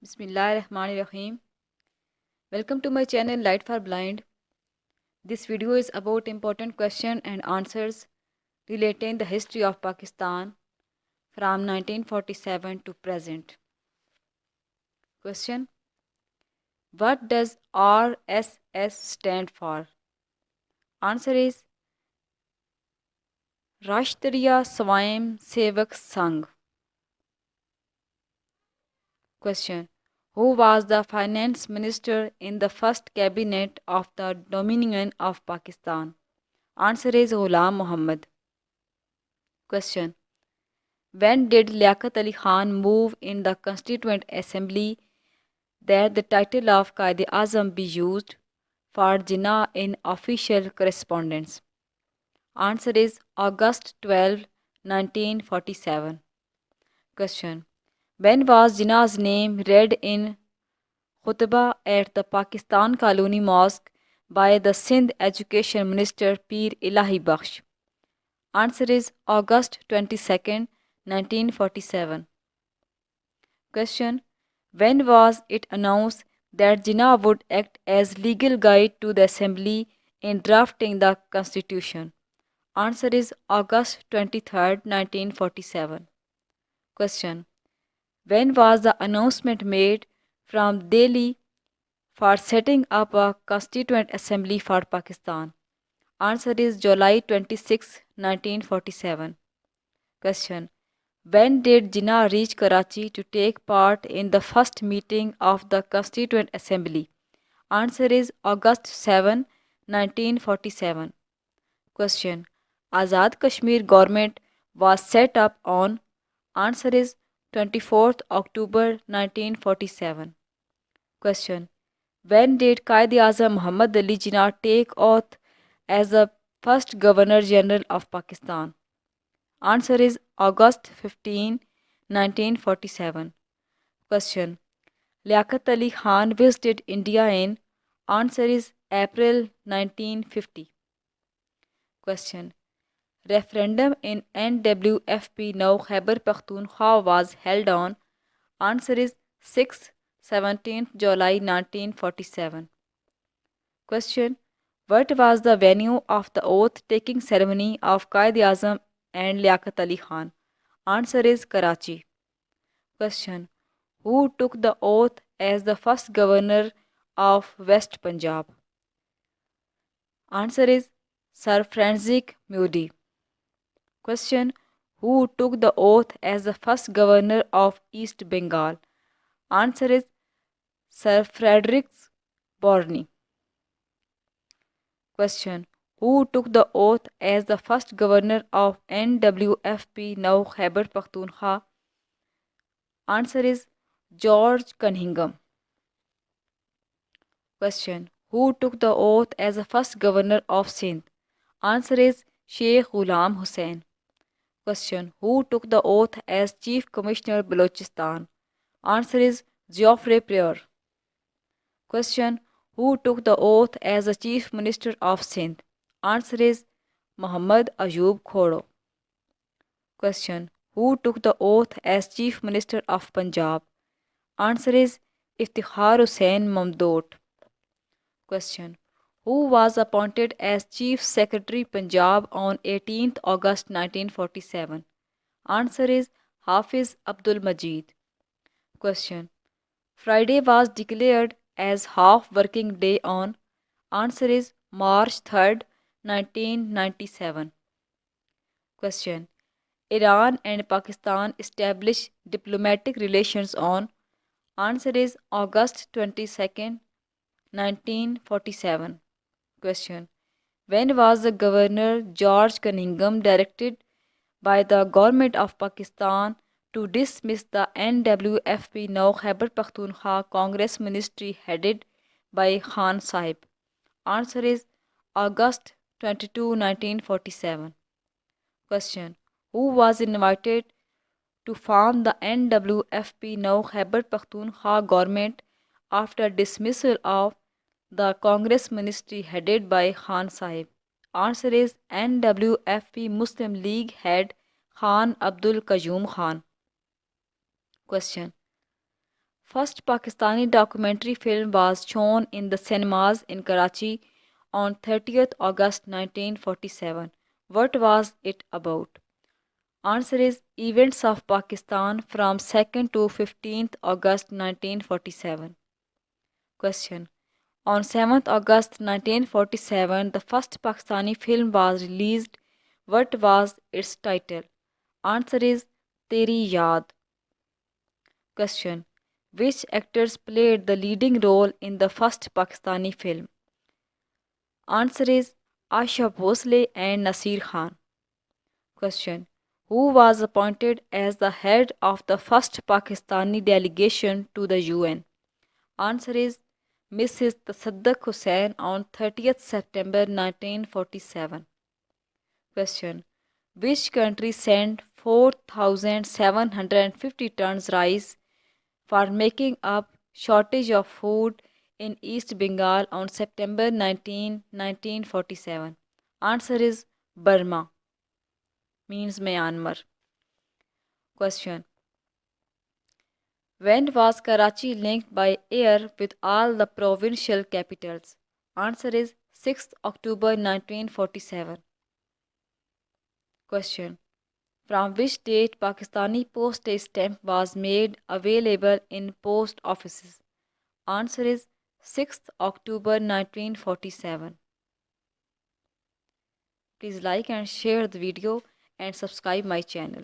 Bismillahirrahmanirrahim. Welcome to my channel Light for Blind. This video is about important questions and answers relating the history of Pakistan from 1947 to present. Question: what does RSS stand for? Answer is Rashtriya Swayam Sevak Sangh. Question: who was the finance minister in the first cabinet of the Dominion of Pakistan? Answer is Ghulam Muhammad. Question: when did Liaquat Ali Khan move in the Constituent Assembly that the title of Qaid-e-Azam be used for Jinnah in official correspondence? Answer is August 12, 1947. Question: when was Jinnah's name read in khutbah at the Pakistan Colony Mosque by the Sindh Education Minister Peer Ilahi Bakhsh? Answer is August 22, 1947. Question: when was it announced that Jinnah would act as legal guide to the Assembly in drafting the Constitution? Answer is August 23, 1947. Question: when was the announcement made from Delhi for setting up a Constituent Assembly for Pakistan? Answer is July 26, 1947. Question: when did Jinnah reach Karachi to take part in the first meeting of the Constituent Assembly? Answer is August 7, 1947. Question: Azad Kashmir government was set up on? Answer is 24th October 1947. Question: when did Qaid-e-Azam Muhammad Ali Jinnah take oath as the first Governor General of Pakistan? Answer is August 15, 1947. Question: Liaquat Ali Khan visited India in? Answer is April 1950. Question: referendum in NWFP now Khyber Pakhtunkhwa was held on? Answer is 17th July 1947. Question: what was the venue of the oath taking ceremony of Qaid-e-Azam and Liaquat Ali Khan? Answer is Karachi. Question: who took the oath as the first governor of West Punjab? Answer is Sir Francis Mudie. Question: who took the oath as the first governor of East Bengal? Answer is Sir Frederick Borney. Question: who took the oath as the first governor of NWFP now Khyber Pakhtunkhwa? Answer is George Cunningham. Question: who took the oath as the first governor of Sindh? Answer is Sheikh Ghulam Hussain. Question: who took the oath as Chief Commissioner Balochistan? Answer is Geoffrey Pryor. Question: who took the oath as the Chief Minister of Sindh? Answer is Muhammad Ayub Khodo. Question: who took the oath as Chief Minister of Punjab? Answer is Iftikhar Hussain Mamdot. Question: who was appointed as Chief Secretary Punjab on 18th August 1947? Answer is Hafiz Abdul Majid. Question: Friday was declared as half working day on? Answer is March 3, 1997. Question: Iran and Pakistan established diplomatic relations on? Answer is August 22, 1947. Question: when was the Governor George Cunningham directed by the government of Pakistan to dismiss the NWFP now Khyber Pakhtunkhwa Congress Ministry headed by Khan Sahib? Answer is August 22, 1947. Question: who was invited to form the NWFP now Khyber Pakhtunkhwa government after dismissal of the Congress Ministry headed by Khan Sahib? Answer is NWFP Muslim League head Khan Abdul Qayyum Khan. Question: First Pakistani documentary film was shown in the cinemas in Karachi on 30th August 1947. What was it about? Answer is Events of Pakistan from 2nd to 15th August 1947. Question. On 7th August 1947, the first Pakistani film was released. What was its title? Answer is Teri Yaad. Question. Which actors played the leading role in the first Pakistani film? Answer is Asha Bhosle and Nasir Khan. Question. Who was appointed as the head of the first Pakistani delegation to the UN? Answer is Mrs. Tasaddaq Hussain on 30th September 1947. Question. Which country sent 4,750 tons rice for making up shortage of food in East Bengal on September 19, 1947? Answer is Burma, means Myanmar. Question. When was Karachi linked by air with all the provincial capitals? Answer is 6th October 1947. Question. From which date Pakistani postage stamp was made available in post offices? Answer is 6th October 1947. Please like and share the video and subscribe my channel.